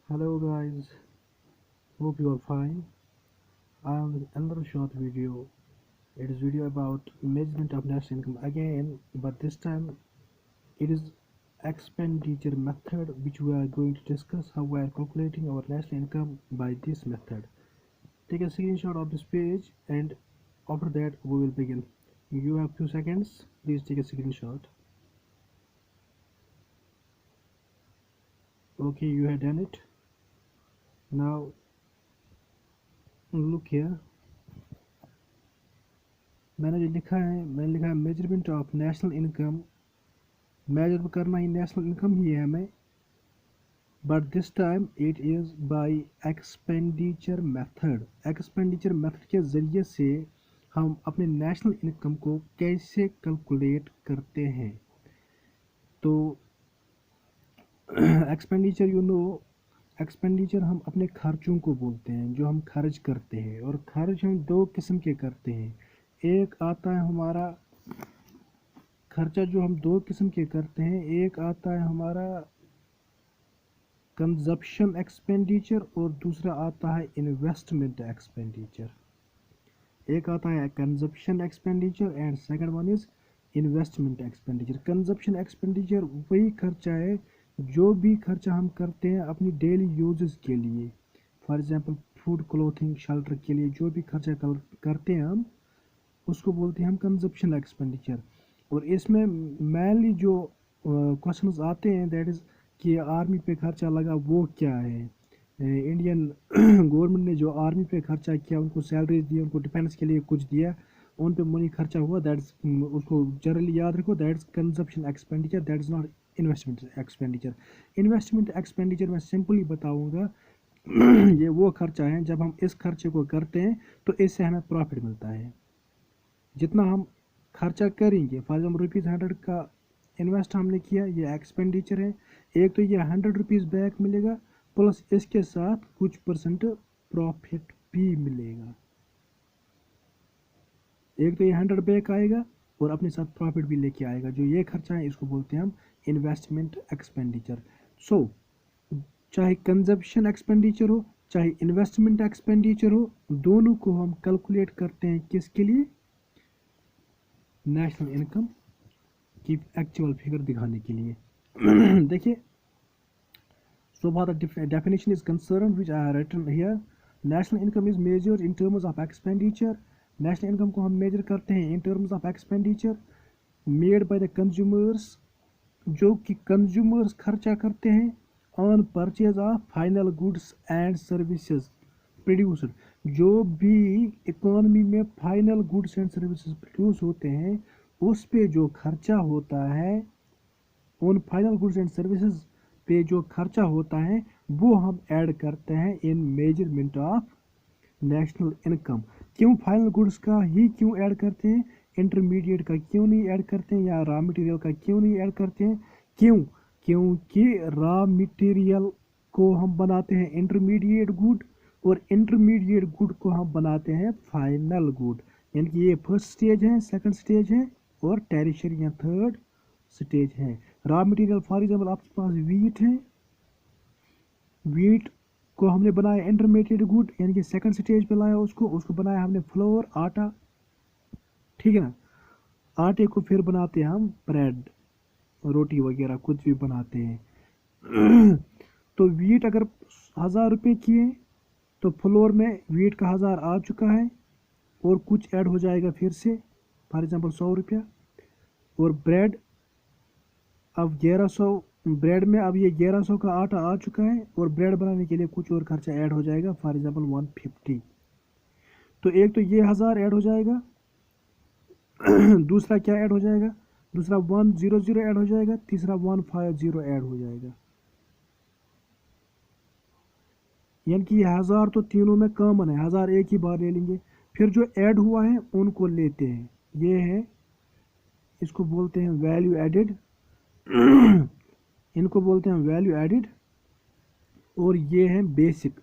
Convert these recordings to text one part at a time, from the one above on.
Hello guys, hope you are fine. I am with another short video. It is video about measurement of national income again, but this time it is expenditure method which we are going to discuss how we are calculating our national income by this method. Take a screenshot of this page and after that we will begin. You have few seconds. Please take a screenshot. Okay, you have done it. Now look here. मैंने लिखा है measurement of national income. Measure करना ही national income ही है हमें, but this time it is by expenditure method. Expenditure method के ज़रिए से हम अपने नेशनल इनकम को कैसे कैलकुलेट करते हैं. तो एक्सपेंडिचर हम अपने खर्चों को बोलते हैं जो हम खर्च करते हैं, और खर्च हम दो किस्म के करते हैं. एक आता है हमारा खर्चा जो हम दो किस्म के करते हैं. एक आता है हमारा कंजप्शन एक्सपेंडिचर और दूसरा आता है इन्वेस्टमेंट एक्सपेंडिचर. एक आता है consumption expenditure and second one is investment expenditure. Consumption expenditure वही खर्चा है जो भी खर्चा हम करते हैं अपनी डेली यूजेस के लिए. For example food, clothing, shelter के लिए जो भी खर्चा करते हैं हम उसको बोलते हैं हम कंजप्शन एक्सपेंडिचर. और इसमें मेनली जो क्वेश्चंस आते हैं दैट इज़ कि आर्मी पे खर्चा लगा वो क्या है. इंडियन गवर्नमेंट ने जो आर्मी पे खर्चा किया, उनको सैलरीज दी, उनको डिफेंस के लिए कुछ दिया, उन पे मनी खर्चा हुआ, दैट्स उसको जनरली याद रखो, that's consumption expenditure, that is not investment expenditure. Investment expenditure मैं सिंपली बताऊँगा ये वो खर्चा है जब हम इस खर्चे को करते हैं तो इससे हमें प्रॉफिट मिलता है. जितना हम खर्चा करेंगे, फॉर एग्जाम्पल ₹100 का इन्वेस्ट हमने किया, ये एक्सपेंडिचर है. एक तो ये ₹100 बैक मिलेगा, प्लस इसके साथ कुछ परसेंट प्रॉफिट भी मिलेगा. एक तो ये 100 बैक आएगा और अपने साथ प्रॉफिट भी लेके आएगा. जो ये खर्चा है इसको बोलते हैं हम इन्वेस्टमेंट एक्सपेंडिचर. सो चाहे कंजप्शन एक्सपेंडिचर हो चाहे इन्वेस्टमेंट एक्सपेंडिचर हो, दोनों को हम कैलकुलेट करते हैं किसके लिए, नेशनल इनकम की एक्चुअल फिगर दिखाने के लिए. देखिए, so far the definition is concerned which I have written here. National income is measured in terms of expenditure. National income को हम मेजर करते हैं in terms of expenditure made by the consumers, जो कि कंज्यूमर्स खर्चा करते हैं on purchase of final goods and services producer. जो भी इकोनॉमी में final goods and services produce होते हैं उस पे जो खर्चा होता है, उन फाइनल गुड्स एंड सर्विसेज पे जो खर्चा होता है वो हम ऐड करते हैं इन मेजरमेंट ऑफ नेशनल इनकम. क्यों फाइनल गुड्स का ही क्यों ऐड करते हैं, इंटरमीडिएट का क्यों नहीं ऐड करते हैं, या रॉ मटेरियल का क्यों नहीं ऐड करते हैं. क्यों? क्योंकि रॉ मटेरियल को हम बनाते हैं इंटरमीडिएट गुड और इंटरमीडिएट गुड को हम बनाते हैं फाइनल गुड. यानी कि ये फर्स्ट स्टेज है, सेकंड स्टेज है और टेरिशरी या थर्ड स्टेज है. रॉ मटेरियल फॉर एग्जाम्पल आपके पास वीट है, वीट को हमने बनाया इंटरमीडिएट गुड यानी कि सेकंड स्टेज पे लाया, उसको बनाया हमने फ्लोर, आटा, ठीक है ना. आटे को फिर बनाते हैं हम ब्रेड, रोटी वगैरह कुछ भी बनाते हैं. तो वीट अगर 1000 रुपये किए तो फ्लोर में वीट का 1000 आ चुका है और कुछ ऐड हो जाएगा फिर से, फॉर एग्जांपल 100 रुपया. और ब्रेड अब 1100, ब्रेड में अब ये 1100 का आटा आ चुका है और ब्रेड बनाने के लिए कुछ और खर्चा ऐड हो जाएगा, फॉर एग्जांपल 150. तो एक तो ये 1000 ऐड हो जाएगा, दूसरा क्या ऐड हो जाएगा, दूसरा 100 ऐड हो जाएगा, तीसरा 150 ऐड हो जाएगा. यानी कि 1000 तो तीनों में कॉमन है, 1000 एक ही बार ले लेंगे. फिर जो ऐड हुआ है उनको लेते हैं, ये है, इसको बोलते हैं वैल्यू एडेड. इनको बोलते हैं वैल्यू एडेड. और ये है बेसिक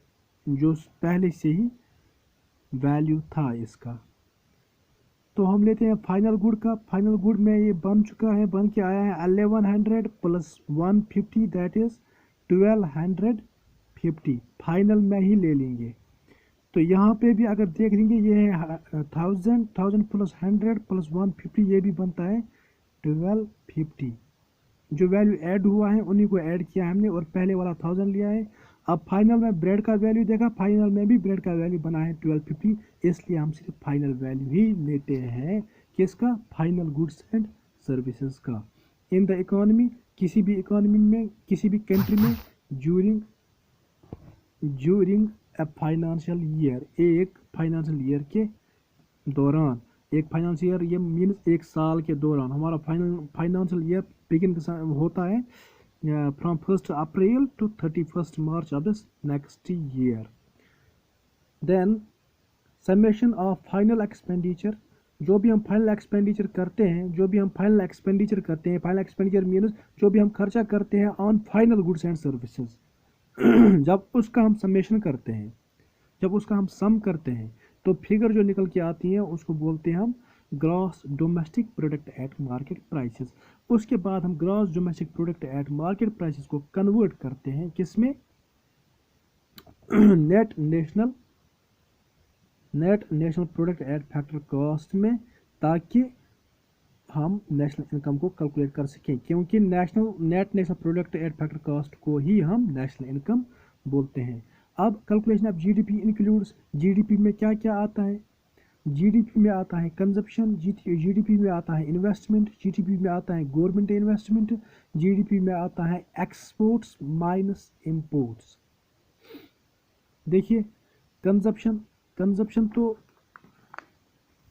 जो पहले से ही वैल्यू था इसका. तो हम लेते हैं फाइनल गुड का. फाइनल गुड में ये बन चुका है, बन के आया है 1100 प्लस 150 दैट इज 1250. 50 फाइनल में ही ले लेंगे। तो यहाँ पे भी अगर देख लेंगे ये है 1000 प्लस 100 प्लस 150, ये भी बनता है 1250। जो वैल्यू ऐड हुआ है उन्हीं को ऐड किया हमने और पहले वाला 1000 लिया है। अब फाइनल में ब्रेड का वैल्यू देखा, फाइनल में भी ब्रेड का वैल्यू बना है 1250, इसलिए हम सिर्फ फाइनल वैल्यू ही लेते हैं। किसका? फाइनल गुड्स एंड सर्विसेज का। इन द इकोनॉमी, किसी भी इकोनॉमी में, किसी भी कंट्री में, ज्यूरिंग ए फाइनेंशियल ईयर, एक फाइनेंशियल ईयर के दौरान, एक फाइनेंशियल ईयर ये मीन्स एक साल के दौरान हमारा फाइनेंशियल ईयर बिगिन होता है from 1 April to 31 March of this next year. Then summation of final expenditure, जो भी हम फाइनल एक्सपेंडिचर करते हैं, फाइनल एक्सपेंडिचर मीन्स जो भी हम खर्चा करते हैं on final goods and services, जब उसका हम समेशन करते हैं, जब उसका हम सम करते हैं, तो फिगर जो निकल के आती है उसको बोलते हैं हम gross domestic product at market prices. उसके बाद हम gross domestic product at market prices को कन्वर्ट करते हैं किसमें? Net national product at factor cost में, ताकि हम नेशनल इनकम को कैलकुलेट कर सकें, क्योंकि net national product at factor cost को ही हम नेशनल इनकम बोलते हैं। अब calculation of GDP includes, GDP में क्या क्या आता है? जीडीपी में आता है कंजप्शन, जीडीपी में आता है इन्वेस्टमेंट, जीडीपी में आता है गवर्नमेंट इन्वेस्टमेंट, जीडीपी में आता है एक्सपोर्ट्स माइनस इंपोर्ट्स। देखिए कंजप्शन तो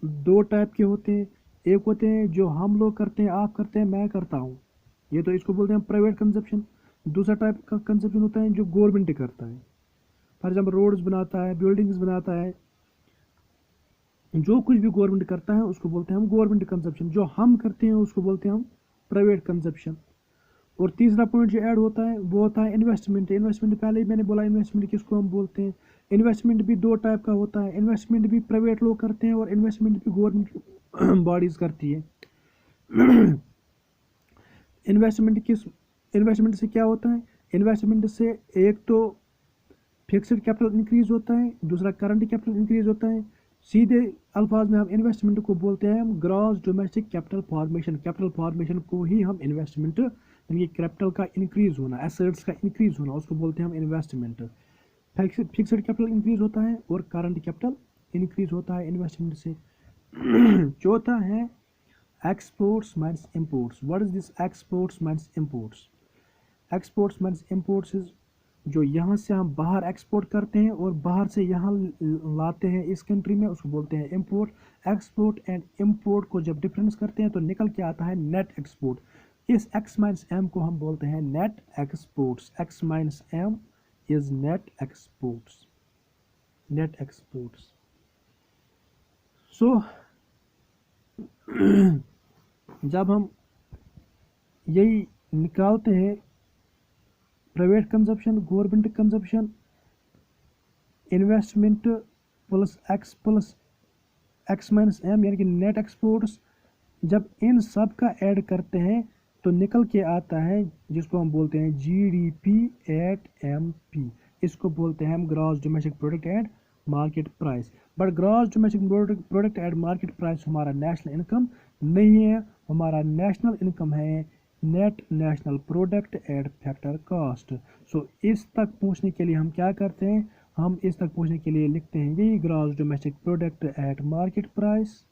दो टाइप के होते हैं। एक होते हैं जो हम लोग करते हैं, आप करते हैं, मैं करता हूँ, ये तो इसको बोलते हैं प्राइवेट कंजप्शन। दूसरा टाइप का कंजप्शन होता है जो गवर्नमेंट करता है, फॉर एग्जाम्पल रोड्स बनाता है, बिल्डिंग्स बनाता है, जो कुछ भी गवर्नमेंट करता है उसको बोलते हैं हम गवर्नमेंट कंजप्शन। जो हम करते हैं उसको बोलते हैं हम प्राइवेट कंजप्शन। और तीसरा पॉइंट जो ऐड होता है वो होता है इन्वेस्टमेंट। इन्वेस्टमेंट पहले ही मैंने बोला, इन्वेस्टमेंट किसको हम बोलते हैं। इन्वेस्टमेंट भी दो टाइप का होता है, इन्वेस्टमेंट भी प्राइवेट लोग करते हैं और इन्वेस्टमेंट भी गवर्नमेंट बॉडीज करती है। इन्वेस्टमेंट से क्या होता है? इन्वेस्टमेंट से एक तो फिक्स्ड कैपिटल इंक्रीज होता है, दूसरा करंट कैपिटल इंक्रीज होता है। सीधे अल्फाज में हम इन्वेस्टमेंट को बोलते हैं हम gross domestic capital formation. Capital formation को ही हम इन्वेस्टमेंट, यानी कैपिटल का इंक्रीज होना, एसेट्स का इंक्रीज होना, उसको बोलते हैं हम इन्वेस्टमेंट। फिक्स्ड कैपिटल इंक्रीज होता है और करंट कैपिटल इंक्रीज होता है इन्वेस्टमेंट से। चौथा है exports minus imports. What is this exports minus imports? Exports minus imports is जो यहाँ से हम बाहर एक्सपोर्ट करते हैं और बाहर से यहाँ लाते हैं इस कंट्री में, उसको बोलते हैं इंपोर्ट। एक्सपोर्ट एंड इंपोर्ट को जब डिफरेंस करते हैं तो निकल के आता है नेट एक्सपोर्ट। इस एक्स माइनस एम को हम बोलते हैं net exports. X minus M is net exports, net exports. So जब हम यही निकालते हैं private consumption, government consumption, investment plus X minus M यानी कि नेट एक्सपोर्ट्स, जब इन सब का ऐड करते हैं तो निकल के आता है जिसको हम बोलते हैं जीडीपी एट एमपी। इसको बोलते हैं हम gross domestic product at market price. But gross domestic product at market price हमारा नेशनल इनकम नहीं है, हमारा नेशनल इनकम है net national product at factor cost. So इस तक पहुंचने के लिए हम क्या करते हैं? हम इस तक पहुंचने के लिए लिखते हैं यही gross domestic product at market price.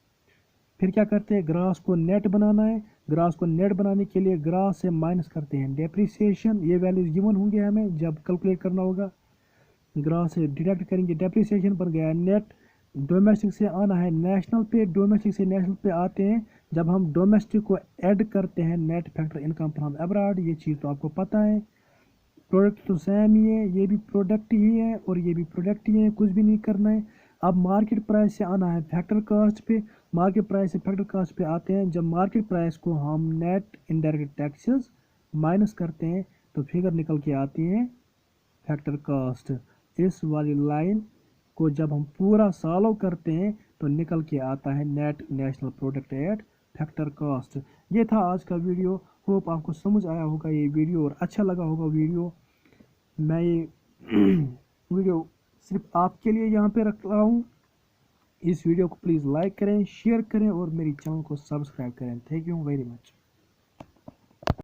फिर क्या करते हैं? ग्रॉस को नेट बनाना है, ग्रॉस को नेट बनाने के लिए ग्रॉस से माइनस करते हैं डेप्रिसिएशन। ये वैल्यूज गिवन होंगे हमें जब कैलकुलेट करना होगा। ग्रॉस से डिडक्ट करेंगे डेप्रिसिएशन, पर गया नेट। डोमेस्टिक से आना है नेशनल पे, डोमेस्टिक से नेशनल पे आते हैं जब हम डोमेस्टिक को ऐड करते हैं net factor income from abroad. ये चीज़ तो आपको पता है। प्रोडक्ट तो सेम ही है, ये भी प्रोडक्ट ही है और ये भी प्रोडक्ट ही है, कुछ भी नहीं करना है। अब मार्केट प्राइस से आना है फैक्टर कॉस्ट पे, मार्केट प्राइस से फैक्टर कॉस्ट पे आते हैं। जब मार्केट प्राइस को हम नेट इनडायरेक्ट टैक्सेस माइनस करते हैं तो फिगर निकल के आती है फैक्टर कॉस्ट। इस वाली लाइन को जब हम पूरा सॉल्व करते हैं तो निकल के आता है net national product at factor cost. ये था आज का वीडियो। होप आपको समझ आया होगा ये वीडियो और अच्छा लगा होगा वीडियो। मैं ये वीडियो सिर्फ आपके लिए यहाँ पे रख रहा हूँ। इस वीडियो को प्लीज़ लाइक करें, शेयर करें और मेरी चैनल को सब्सक्राइब करें। Thank you very much.